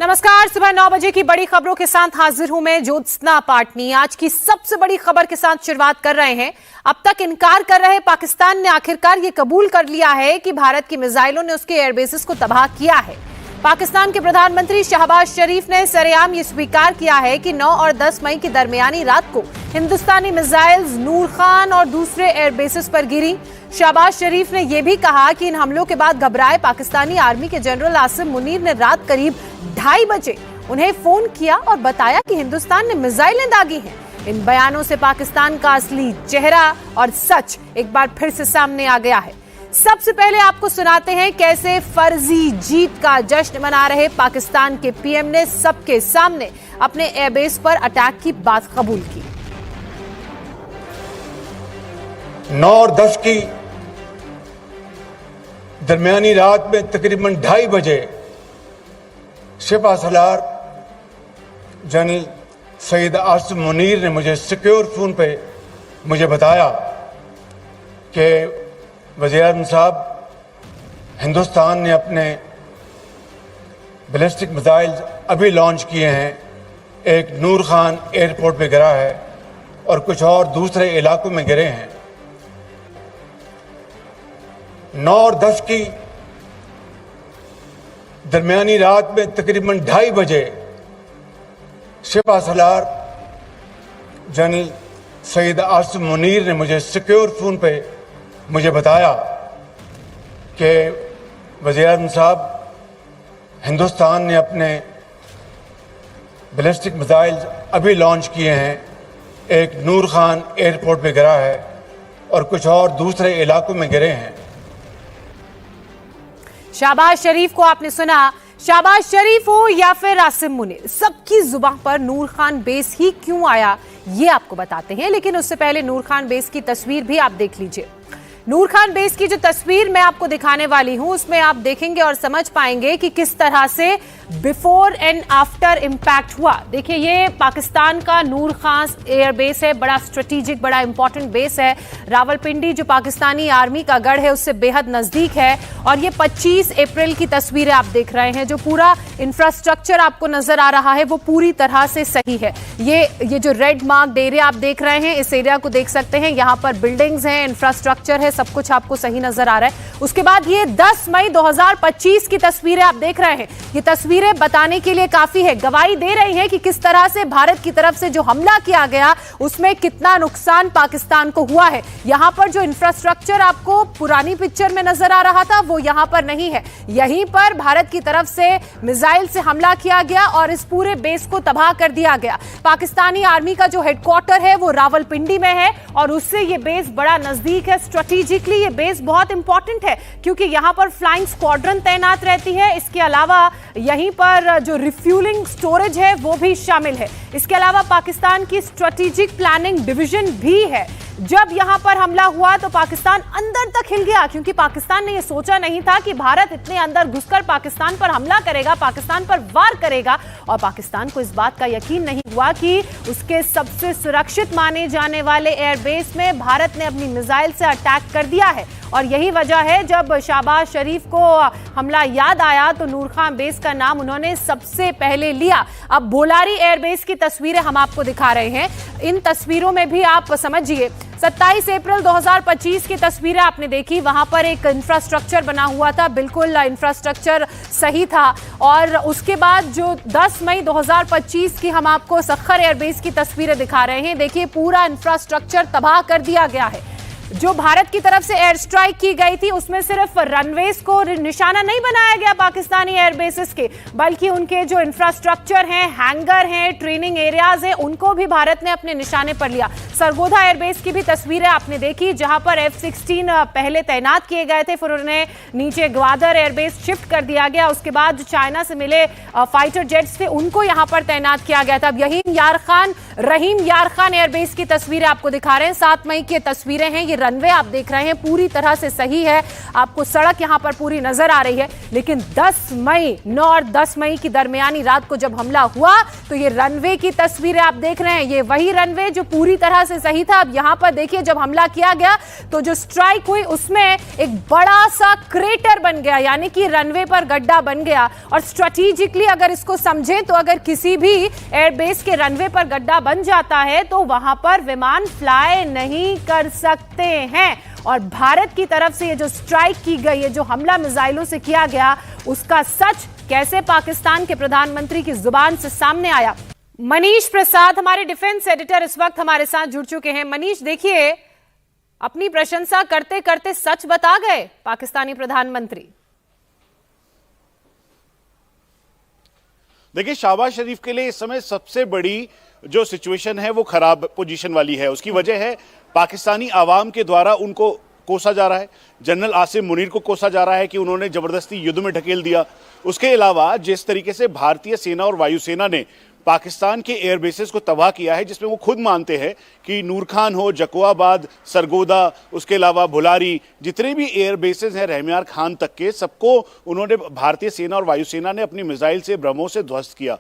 नमस्कार, सुबह 9 बजे की बड़ी खबरों के साथ हाजिर हूं मैं ज्योत्सना पाटनी। आज की सबसे बड़ी खबर के साथ शुरुआत कर रहे हैं। अब तक इनकार कर रहे पाकिस्तान ने आखिरकार ये कबूल कर लिया है कि भारत की मिसाइलों ने उसके एयरबेसेस को तबाह किया है। पाकिस्तान के प्रधानमंत्री शहबाज शरीफ ने सरेआम ये स्वीकार किया है कि 9 और 10 मई की दरमियानी रात को हिंदुस्तानी मिसाइल्स नूर खान और दूसरे एयरबेसेस पर गिरी। शहबाज शरीफ ने यह भी कहा कि इन हमलों के बाद घबराए पाकिस्तानी आर्मी के जनरल आसिम मुनीर ने रात करीब 2:30 बजे उन्हें फोन किया और बताया कि हिंदुस्तान ने मिसाइलें दागी हैं। इन बयानों से पाकिस्तान का असली चेहरा और सच एक बार फिर से सामने आ गया है। सबसे पहले आपको सुनाते हैं कैसे फर्जी जीत का जश्न मना रहे पाकिस्तान के पीएम ने सबके सामने अपने एयरबेस पर अटैक की बात कबूल की। 9 और 10 की दरमियानी रात में तकरीबन 2:30 बजे शिफा सलार जनरल सईद आसिम मुनीर ने मुझे सिक्योर फोन पे मुझे बताया कि वज़ीर-ए-आज़म साहब, हिंदुस्तान ने अपने बैलिस्टिक मिसाइल्स अभी लॉन्च किए हैं। एक नूर खान एयरपोर्ट पे गिरा है और कुछ और दूसरे इलाकों में गिरे हैं। 9 और 10 की दरमियानी रात में तकरीबन 2:30 बजे शिफा सलार जनरल सईद आसिम मुनीर ने मुझे सिक्योर फोन पे मुझे बताया कि वज़ीर-ए-आज़म साहब, हिंदुस्तान ने अपने बैलिस्टिक मिसाइल्स अभी लॉन्च किए हैं। एक नूर खान एयरपोर्ट पे गिरा है और कुछ और दूसरे इलाकों में गिरे हैं। शहबाज शरीफ को आपने सुना। शहबाज शरीफ हो या फिर आसिम मुनीर, सबकी जुबान पर नूर खान बेस ही क्यों आया ये आपको बताते हैं। लेकिन उससे पहले नूर खान बेस की तस्वीर भी आप देख लीजिए। नूर खान बेस की जो तस्वीर मैं आपको दिखाने वाली हूं उसमें आप देखेंगे और समझ पाएंगे कि किस तरह से बिफोर एंड आफ्टर इंपैक्ट हुआ। देखिए, ये पाकिस्तान का नूर खान एयरबेस है, बड़ा स्ट्रेटेजिक, बड़ा इंपॉर्टेंट बेस है। रावलपिंडी जो पाकिस्तानी आर्मी का गढ़ है उससे बेहद नजदीक है। और ये 25 अप्रैल की तस्वीरें आप देख रहे हैं। जो पूरा इंफ्रास्ट्रक्चर आपको नजर आ रहा है वो पूरी तरह से सही है। ये जो रेड मार्क्ड एरिया आप देख रहे हैं, इस एरिया को देख सकते हैं। यहाँ पर बिल्डिंग्स हैं, इंफ्रास्ट्रक्चर है, सब कुछ आपको सही नजर आ रहा है। उसके बाद ये 10 मई 2025 की तस्वीरें आप देख रहे हैं। ये तस्वीरें बताने के लिए काफी है, गवाही दे रही है कि किस तरह से भारत की तरफ से जो हमला किया गया उसमें कितना नुकसान पाकिस्तान को हुआ है। यहां पर जो इंफ्रास्ट्रक्चर आपको पुरानी पिक्चर में नजर आ रहा था वो यहां पर नहीं है। यहीं पर भारत की तरफ से मिसाइल से हमला किया गया और इस पूरे बेस को तबाह कर दिया गया। पाकिस्तानी आर्मी का जो हेडक्वार्टर है वो रावलपिंडी में है और उससे ये बेस बड़ा नजदीक है। स्ट्रेटेजिकली ये बेस बहुत इंपॉर्टेंट है क्योंकि यहां पर फ्लाइंग स्क्वाड्रन तैनात रहती है। इसके अलावा यहीं पर जो रिफ्यूलिंग स्टोरेज है वो भी शामिल है। इसके अलावा पाकिस्तान की स्ट्रेटेजिक प्लानिंग डिवीजन भी है। जब यहां पर हमला हुआ तो पाकिस्तान अंदर तक हिल गया क्योंकि पाकिस्तान ने यह सोचा नहीं था कि भारत इतने अंदर घुसकर पाकिस्तान पर हमला करेगा, पाकिस्तान पर वार करेगा। और पाकिस्तान को इस बात का यकीन नहीं हुआ कि उसके सबसे सुरक्षित माने जाने वाले एयरबेस में भारत ने अपनी मिसाइल से अटैक कर दिया है। और यही वजह है जब शहबाज शरीफ को हमला याद आया तो नूर खान बेस का नाम उन्होंने सबसे पहले लिया। अब बोलारी एयरबेस की तस्वीरें हम आपको दिखा रहे हैं। इन तस्वीरों में भी आप समझिए, 27 अप्रैल 2025 की तस्वीरें आपने देखी। वहां पर एक इंफ्रास्ट्रक्चर बना हुआ था, बिल्कुल इंफ्रास्ट्रक्चर सही था। और उसके बाद जो 10 मई 2025 की हम आपको सखर एयरबेस की तस्वीरें दिखा रहे हैं। देखिए, पूरा इंफ्रास्ट्रक्चर तबाह कर दिया गया है। जो भारत की तरफ से एयर स्ट्राइक की गई थी उसमें सिर्फ रनवेज को निशाना नहीं बनाया गया पाकिस्तानी एयरबेसेस के, बल्कि उनके जो इंफ्रास्ट्रक्चर हैं, हैंगर हैं, ट्रेनिंग एरियाज हैं, उनको भी भारत ने अपने निशाने पर लिया। सरगोधा एयरबेस की भी तस्वीरें आपने देखी जहां पर F-16 पहले तैनात किए गए थे, फिर उन्हें नीचे ग्वादर एयरबेस शिफ्ट कर दिया गया। उसके बाद जो चाइना से मिले फाइटर जेट्स थे उनको यहां पर तैनात किया गया था। अब रहीम यार खान एयरबेस की तस्वीरें आपको दिखा रहे हैं। 7 मई की तस्वीरें हैं। ये रनवे आप देख रहे हैं पूरी तरह से सही है, आपको सड़क यहां पर पूरी नजर आ रही है। लेकिन 10 मई 9 और 10 मई की दरमियानी रात को जब हमला हुआ तो ये रनवे की तस्वीरें आप देख रहे हैं, ये वही रनवे जो पूरी तरह से सही था। अब यहां पर देखिए जब हमला किया गया तो जो स्ट्राइक हुई उसमें एक बड़ा सा क्रेटर बन गया, यानी कि रनवे पर गड्ढा बन गया। और स्ट्रेटेजिकली अगर इसको समझें तो अगर किसी भी एयरबेस के रनवे पर गड्ढा बन जाता है तो वहां पर विमान फ्लाई नहीं कर सकते हैं। और भारत की तरफ से ये जो स्ट्राइक की गई है, जो हमला मिसाइलों से किया गया, उसका सच कैसे पाकिस्तान के प्रधानमंत्री की जुबान से सामने आया। मनीष प्रसाद हमारे डिफेंस एडिटर इस वक्त हमारे साथ जुड़ चुके हैं। मनीष, देखिए अपनी प्रशंसा करते करते सच बता गए पाकिस्तानी प्रधानमंत्री। देखिए, शहबाज शरीफ के लिए इस समय सबसे बड़ी जो सिचुएशन है वो खराब पोजीशन वाली है। उसकी वजह है पाकिस्तानी आवाम के द्वारा उनको कोसा जा रहा है, जनरल आसिम मुनीर को कोसा जा रहा है कि उन्होंने जबरदस्ती युद्ध में ढकेल दिया। उसके अलावा जिस तरीके से भारतीय सेना और वायुसेना ने पाकिस्तान के एयरबेसेस को तबाह किया है, जिसमें वो खुद मानते हैं कि नूर खान हो, जकुआबाद, सरगोदा, उसके अलावा भुलारी, जितने भी एयरबेसेस हैं रहमियार खान तक के, सबको उन्होंने भारतीय सेना और वायुसेना ने अपनी मिसाइल से ब्रह्मोस से ध्वस्त किया।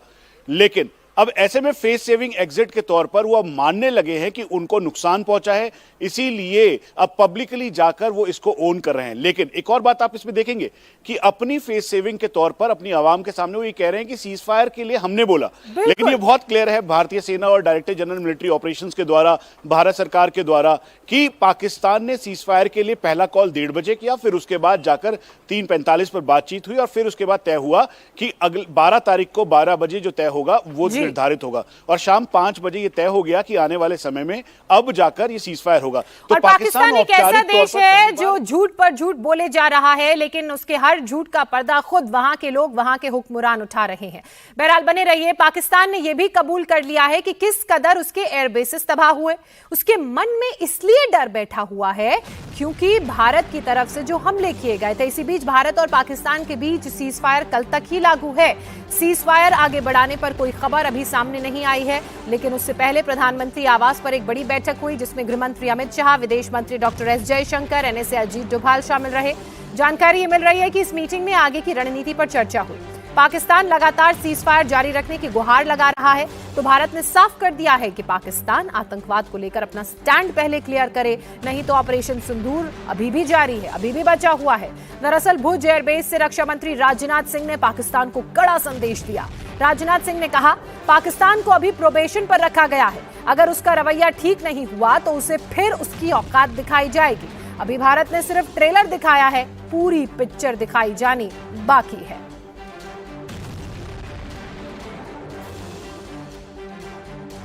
लेकिन अब ऐसे में फेस सेविंग एग्जिट के तौर पर वो अब मानने लगे हैं कि उनको नुकसान पहुंचा है, इसीलिए अब पब्लिकली जाकर वो इसको ओन कर रहे हैं। लेकिन एक और बात आप इसमें देखेंगे कि अपनी फेस सेविंग के तौर पर अपनी आवाम के सामने वो ये कह रहे हैं कि सीज फायर के लिए हमने बोला, लेकिन ये बहुत क्लियर है भारतीय सेना और डायरेक्टर जनरल मिलिट्री ऑपरेशंस के द्वारा, भारत सरकार के द्वारा, कि पाकिस्तान ने सीज फायर के लिए पहला कॉल 1:30 बजे किया, फिर उसके बाद जाकर 3:45 पर बातचीत हुई और फिर उसके बाद तय हुआ कि अगले 12 तारीख को 12 बजे जो तय होगा वो निर्धारित होगा, और शाम 5 बजे ये तय हो गया कि आने वाले समय में अब जाकर ये सीज फायर होगा। तो पाकिस्तान एक ऐसा देश है जो झूठ पर झूठ बोले जा रहा है, लेकिन उसके हर झूठ का पर्दा खुद वहां के लोग, वहां के हुक्मरान उठा रहे हैं। बहरहाल बने रहिए। पाकिस्तान ने यह भी कबूल कर लिया है कि किस कदर उसके एयरबेसेस तबाह हुए। उसके मन में इसलिए डर बैठा हुआ है क्योंकि भारत की तरफ से जो हमले किए गए थे। इसी बीच भारत और पाकिस्तान के बीच सीज फायर कल तक ही लागू है। सीज फायर आगे बढ़ाने पर कोई खबर अभी सामने नहीं आई है, लेकिन उससे पहले प्रधानमंत्री आवास पर एक बड़ी बैठक हुई जिसमें गृहमंत्री अमित शाह, विदेश मंत्री doctor S Jaishankar, NSA Ajit Doval शामिल रहे। जानकारी ये मिल रही है कि इस मीटिंग में आगे की रणनीति पर चर्चा हुई। पाकिस्तान लगातार सीज फायर जारी रखने की गुहार लगा रहा है, तो भारत ने साफ कर दिया है कि पाकिस्तान आतंकवाद को लेकर अपना स्टैंड पहले क्लियर करे, नहीं तो ऑपरेशन सिंदूर अभी भी जारी है, अभी भी बचा हुआ है। दरअसल भुज एयरबेस से रक्षा मंत्री राजनाथ सिंह ने पाकिस्तान को कड़ा संदेश दिया। राजनाथ सिंह ने कहा, पाकिस्तान को अभी प्रोबेशन पर रखा गया है, अगर उसका रवैया ठीक नहीं हुआ तो उसे फिर उसकी औकात दिखाई जाएगी। अभी भारत ने सिर्फ ट्रेलर दिखाया है, पूरी पिक्चर दिखाई जानी बाकी है।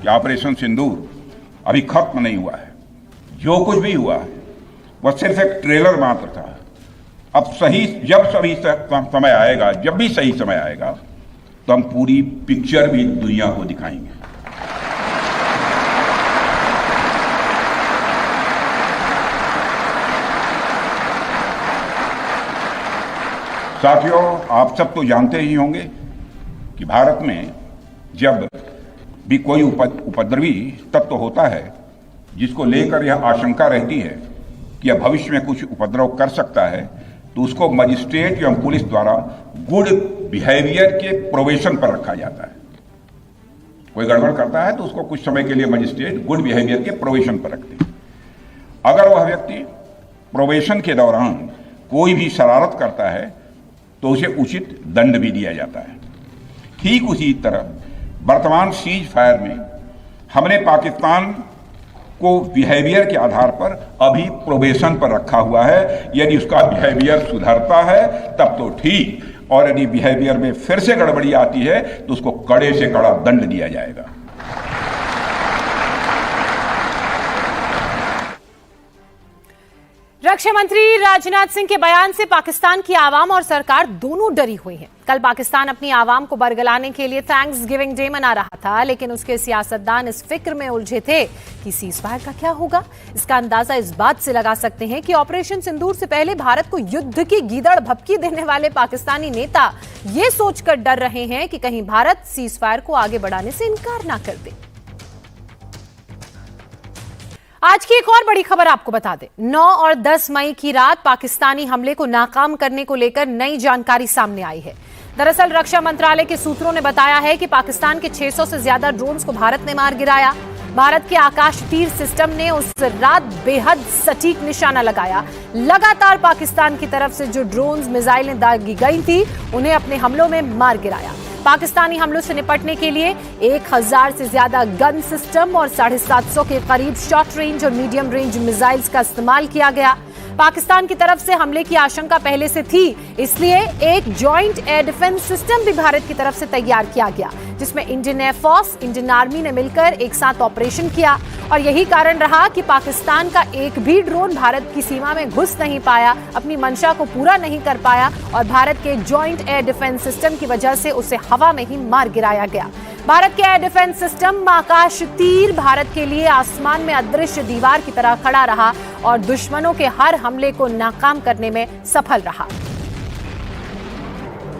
ऑपरेशन सिंदूर अभी खत्म नहीं हुआ है। जो कुछ भी हुआ है वह सिर्फ एक ट्रेलर मात्र था। अब जब समय आएगा, जब भी सही समय आएगा, तो हम पूरी पिक्चर भी दुनिया को दिखाएंगे। साथियों, आप सब तो जानते ही होंगे कि भारत में जब भी कोई उपद्रवी तत्व होता है जिसको लेकर यह आशंका रहती है कि यह भविष्य में कुछ उपद्रव कर सकता है, तो उसको मजिस्ट्रेट एवं पुलिस द्वारा गुड बिहेवियर के प्रोबेशन पर रखा जाता है। कोई गड़बड़ करता है तो उसको कुछ समय के लिए मजिस्ट्रेट गुड बिहेवियर के प्रोबेशन पर रखते हैं। अगर वह व्यक्ति प्रोबेशन के दौरान कोई भी शरारत करता है तो उसे उचित दंड भी दिया जाता है। ठीक उसी तरह वर्तमान सीज फायर में हमने पाकिस्तान को बिहेवियर के आधार पर अभी प्रोबेशन पर रखा हुआ है। यदि उसका बिहेवियर सुधरता है तब तो ठीक, और यदि बिहेवियर में फिर से गड़बड़ी आती है तो उसको कड़े से कड़ा दंड दिया जाएगा। रक्षा मंत्री राजनाथ सिंह के बयान से पाकिस्तान की आवाम और सरकार दोनों डरी हुई है। कल पाकिस्तान अपनी आवाम को बरगलाने के लिए थैंक्स गिविंग डे मना रहा था, लेकिन उसके सियासतदान इस फिक्र में उलझे थे कि सीज फायर का क्या होगा। इसका अंदाजा इस बात से लगा सकते हैं कि ऑपरेशन सिंदूर से पहले भारत को युद्ध की गीदड़ भभकी देने वाले पाकिस्तानी नेता ये सोचकर डर रहे हैं कि कहीं भारत सीज फायर को आगे बढ़ाने से इनकार ना कर दे। आज की एक और बड़ी खबर आपको बता दें। 9 और 10 मई की रात पाकिस्तानी हमले को नाकाम करने को लेकर नई जानकारी सामने आई है। दरअसल रक्षा मंत्रालय के सूत्रों ने बताया है कि पाकिस्तान के 600 से ज्यादा ड्रोन्स को भारत ने मार गिराया। भारत के आकाश तीर सिस्टम ने उस रात बेहद सटीक निशाना लगाया। लगातार पाकिस्तान की तरफ से जो ड्रोन्स मिसाइलें दागी गई थी उन्हें अपने हमलों में मार गिराया। पाकिस्तानी हमलों से निपटने के लिए 1000 से ज्यादा गन सिस्टम और 750 के करीब शॉर्ट रेंज और मीडियम रेंज मिसाइल्स का इस्तेमाल किया गया। पाकिस्तान की तरफ से हमले की आशंका पहले से थी, इसलिए एक जॉइंट एयर डिफेंस सिस्टम भी भारत की तरफ से तैयार किया गया, जिसमें इंडियन एयरफोर्स, इंडियन आर्मी ने मिलकर एक साथ ऑपरेशन किया। और यही कारण रहा कि पाकिस्तान का एक भी ड्रोन भारत की सीमा में घुस नहीं पाया, अपनी मंशा को पूरा नहीं कर पाया और भारत के जॉइंट एयर डिफेंस सिस्टम की वजह से उसे हवा में ही मार गिराया गया। भारत के एयर डिफेंस सिस्टम आकाश तीर भारत के लिए आसमान में अदृश्य दीवार की तरह खड़ा रहा और दुश्मनों के हर हमले को नाकाम करने में सफल रहा।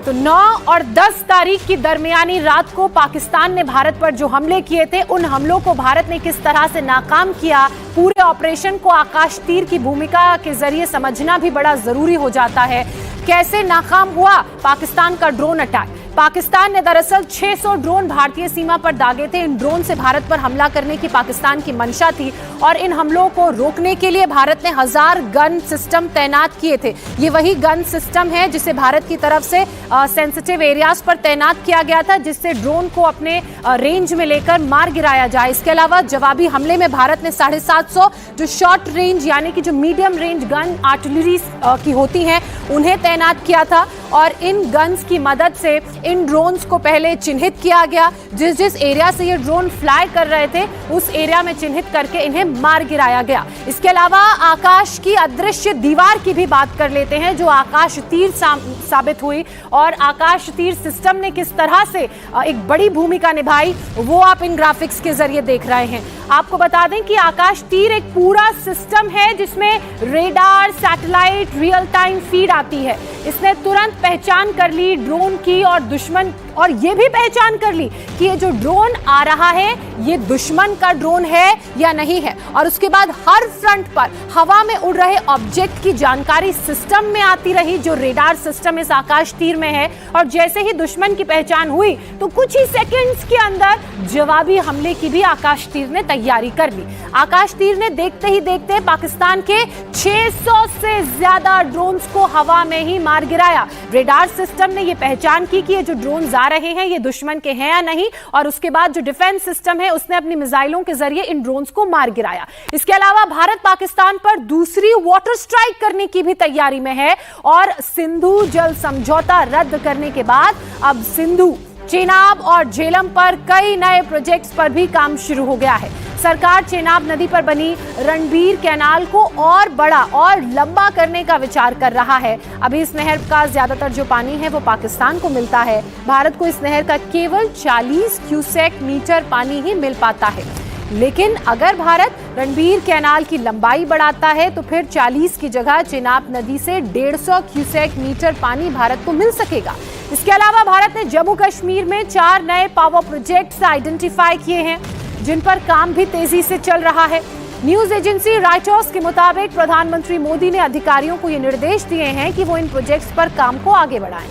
तो 9 और 10 तारीख की दरमियानी रात को पाकिस्तान ने भारत पर जो हमले किए थे, उन हमलों को भारत ने किस तरह से नाकाम किया, पूरे ऑपरेशन को आकाश तीर की भूमिका के जरिए समझना भी बड़ा जरूरी हो जाता है। कैसे नाकाम हुआ पाकिस्तान का ड्रोन अटैक? पाकिस्तान ने दरअसल 600 ड्रोन भारतीय सीमा पर दागे थे। इन ड्रोन से भारत पर हमला करने की पाकिस्तान की मंशा थी और इन हमलों को रोकने के लिए भारत ने 1000 गन सिस्टम तैनात किए थे। ये वही गन सिस्टम है जिसे भारत की तरफ से सेंसिटिव एरियाज पर तैनात किया गया था, जिससे ड्रोन को अपने रेंज में लेकर मार गिराया जाए। इसके अलावा जवाबी हमले में भारत ने 750 जो शॉर्ट रेंज यानी कि जो मीडियम रेंज गन आर्टिलरी की होती हैं उन्हें तैनात किया था और इन गन्स की मदद से इन ड्रोन्स को पहले चिन्हित किया गया। जिस एरिया से ये ड्रोन फ्लाई कर रहे थे उस एरिया में चिन्हित करके इन्हें मार गिराया गया। इसके अलावा आकाश की अदृश्य दीवार की भी बात कर लेते हैं, जो आकाश तीर साबित हुई और आकाश तीर सिस्टम ने किस तरह से एक बड़ी भूमिका निभाई वो आप इन ग्राफिक्स के जरिए देख रहे हैं। आपको बता दें कि आकाश तीर एक पूरा सिस्टम है जिसमें radar, satellite, real time feed आती है। इसने तुरंत पहचान कर ली ड्रोन की और दुश्मन, और ये भी पहचान कर ली कि ये जो ड्रोन आ रहा है ये दुश्मन का ड्रोन है या नहीं है। और उसके बाद हर फ्रंट पर हवा में उड़ रहे ऑब्जेक्ट की जानकारी सिस्टम में आती रही, जो रेडार सिस्टम इस आकाश तीर में है। और जैसे ही दुश्मन की पहचान हुई तो कुछ ही सेकंड्स के अंदर जवाबी हमले की भी आकाश तीर ने तैयारी कर ली। आकाश तीर ने देखते ही देखते पाकिस्तान के 600 से ज्यादा ड्रोन्स को हवा में ही मार गिराया। रेडार सिस्टम ने यह पहचान की कि ये जो ड्रोन आ रहे हैं ये दुश्मन के हैं या नहीं, और उसके बाद जो डिफेंस सिस्टम है उसने अपनी मिसाइलों के जरिए इन ड्रोन्स को मार गिराया। इसके अलावा भारत पाकिस्तान पर दूसरी वाटर स्ट्राइक करने की भी तैयारी में है और सिंधु जल समझौता रद्द करने के बाद अब सिंधु, चेनाब और झेलम पर कई नए प्रोजेक्ट्स पर भी काम शुरू हो गया है। सरकार चेनाब नदी पर बनी रणबीर कैनाल को और बड़ा और लंबा करने का विचार कर रहा है। अभी इस नहर का ज्यादातर जो पानी है वो पाकिस्तान को मिलता है। भारत को इस नहर का केवल 40 क्यूसेक मीटर पानी ही मिल पाता है। लेकिन अगर भारत रणबीर कैनाल की लंबाई बढ़ाता है तो फिर 40 की जगह चेनाब नदी से 150 क्यूसेक मीटर पानी भारत को मिल सकेगा। इसके अलावा भारत ने जम्मू कश्मीर में 4 नए पावर प्रोजेक्ट्स आइडेंटिफाई किए हैं जिन पर काम भी तेजी से चल रहा है। न्यूज एजेंसी रॉयटर्स के मुताबिक प्रधानमंत्री मोदी ने अधिकारियों को ये निर्देश दिए हैं कि वो इन प्रोजेक्ट्स पर काम को आगे बढ़ाएं।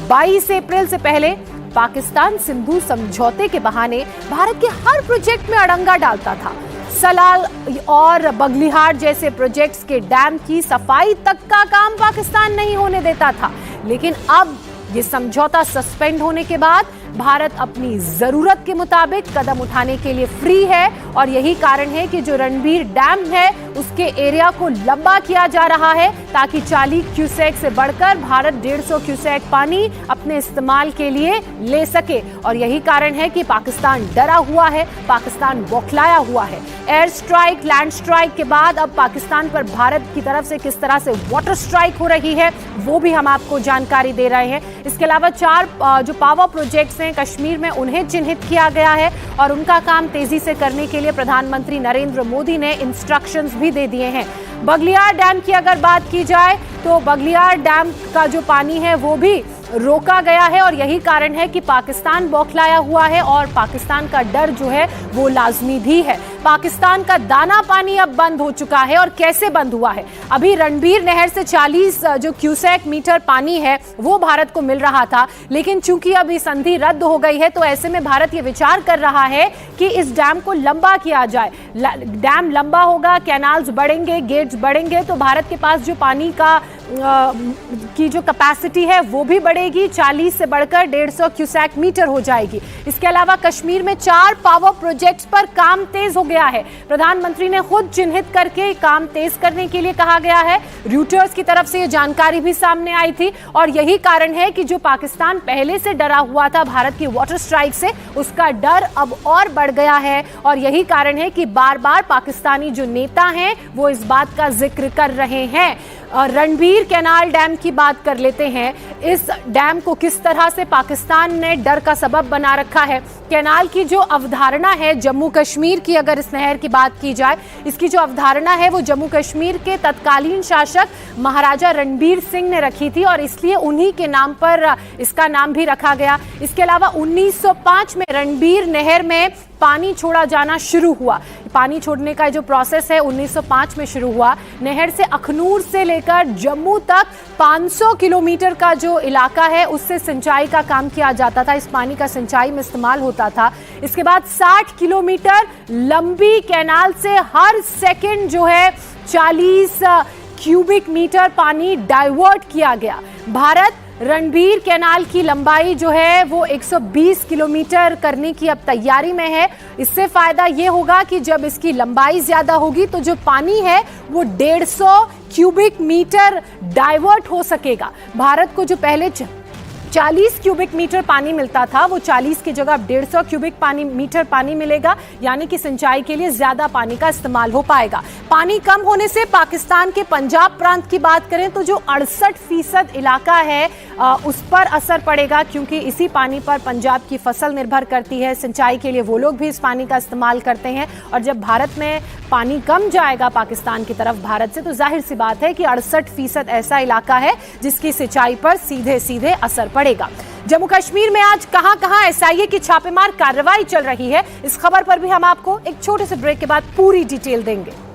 22 अप्रैल से पहले पाकिस्तान सिंधु समझौते के बहाने भारत के हर प्रोजेक्ट में अड़ंगा डालता था। सलाल और बगलिहार जैसे प्रोजेक्ट्स के डैम की सफाई तक का काम पाकिस्तान नहीं होने देता था। लेकिन अब ये समझौता सस्पेंड होने के बाद भारत अपनी जरूरत के मुताबिक कदम उठाने के लिए फ्री है और यही कारण है कि जो रणबीर डैम है उसके एरिया को लंबा किया जा रहा है ताकि 40 क्यूसेक से बढ़कर भारत 150 क्यूसेक पानी अपने इस्तेमाल के लिए ले सके। और यही कारण है कि पाकिस्तान डरा हुआ है, पाकिस्तान बौखलाया हुआ है। एयर स्ट्राइक, लैंड स्ट्राइक के बाद अब पाकिस्तान पर भारत की तरफ से किस तरह से वाटर स्ट्राइक हो रही है वो भी हम आपको जानकारी दे रहे हैं। इसके अलावा 4 जो पावर प्रोजेक्ट्स हैं कश्मीर में उन्हें चिन्हित किया गया है और उनका काम तेजी से करने के लिए प्रधानमंत्री नरेंद्र मोदी ने इंस्ट्रक्शंस भी दे दिए हैं। बगलियार डैम की अगर बात की जाए तो बगलियार डैम का जो पानी है वो भी रोका गया है और यही कारण है कि पाकिस्तान बौखलाया हुआ है और पाकिस्तान का डर जो है वो लाजमी भी है। पाकिस्तान का दाना पानी अब बंद हो चुका है और कैसे बंद हुआ है? अभी रणबीर नहर से 40 जो क्यूसेक मीटर पानी है वो भारत को मिल रहा था, लेकिन चूंकि अभी संधि रद्द हो गई है तो ऐसे में भारत ये विचार कर रहा है कि इस डैम को लंबा किया जाए। डैम लंबा होगा, कैनाल्स बढ़ेंगे, गेट्स बढ़ेंगे तो भारत के पास जो पानी का की जो कैपेसिटी है वो भी बढ़ेगी, 40 से बढ़कर 150 क्यूसेक मीटर हो जाएगी। इसके अलावा कश्मीर में 4 पावर प्रोजेक्ट्स पर काम तेज हो गया है। प्रधानमंत्री ने खुद चिन्हित करके काम तेज करने के लिए कहा गया है। रॉयटर्स की तरफ से ये जानकारी भी सामने आई थी और यही कारण है कि जो पाकिस्तान पहले से डरा हुआ था भारत की वाटर स्ट्राइक से, उसका डर अब और बढ़ गया है और यही कारण है कि बार बार पाकिस्तानी जो नेता हैं वो इस बात का जिक्र कर रहे हैं। रणबीर कैनाल डैम की बात कर लेते हैं। इस डैम को किस तरह से पाकिस्तान ने डर का सबब बना रखा है। कैनाल की जो अवधारणा है जम्मू कश्मीर की, अगर इस नहर की बात की जाए, इसकी जो अवधारणा है वो जम्मू कश्मीर के तत्कालीन शासक महाराजा रणबीर सिंह ने रखी थी और इसलिए उन्हीं के नाम पर इसका नाम भी रखा गया। इसके अलावा 1905 में रणबीर नहर में पानी छोड़ा जाना शुरू हुआ। पानी छोड़ने का जो प्रोसेस है 1905 में शुरू हुआ। नहर से अखनूर से लेकर जम्मू तक 500 किलोमीटर का जो इलाका है उससे सिंचाई का काम किया जाता था। इस पानी का सिंचाई में इस्तेमाल होता था। इसके बाद 60 किलोमीटर लंबी कैनाल से हर सेकंड जो है 40 क्यूबिक मीटर पानी डाइवर्ट किया गया। भारत रणबीर कैनाल की लंबाई जो है वो 120 किलोमीटर करने की अब तैयारी में है। इससे फायदा ये होगा कि जब इसकी लंबाई ज्यादा होगी तो जो पानी है वो 150 क्यूबिक मीटर डाइवर्ट हो सकेगा। भारत को जो पहले 40 क्यूबिक मीटर पानी मिलता था वो 40 की जगह अब 150 क्यूबिक मीटर पानी मिलेगा, यानी कि सिंचाई के लिए ज्यादा पानी का इस्तेमाल हो पाएगा। पानी कम होने से पाकिस्तान के पंजाब प्रांत की बात करें तो जो 68% इलाका है उस पर असर पड़ेगा, क्योंकि इसी पानी पर पंजाब की फसल निर्भर करती है। सिंचाई के लिए वो लोग भी इस पानी का इस्तेमाल करते हैं और जब भारत में पानी कम जाएगा पाकिस्तान की तरफ भारत से, तो जाहिर सी बात है कि 68% ऐसा इलाका है जिसकी सिंचाई पर सीधे सीधे असर पड़ेगा। जम्मू कश्मीर में आज कहां एसआईए की छापेमार कार्रवाई चल रही है, इस खबर पर भी हम आपको एक छोटे से ब्रेक के बाद पूरी डिटेल देंगे।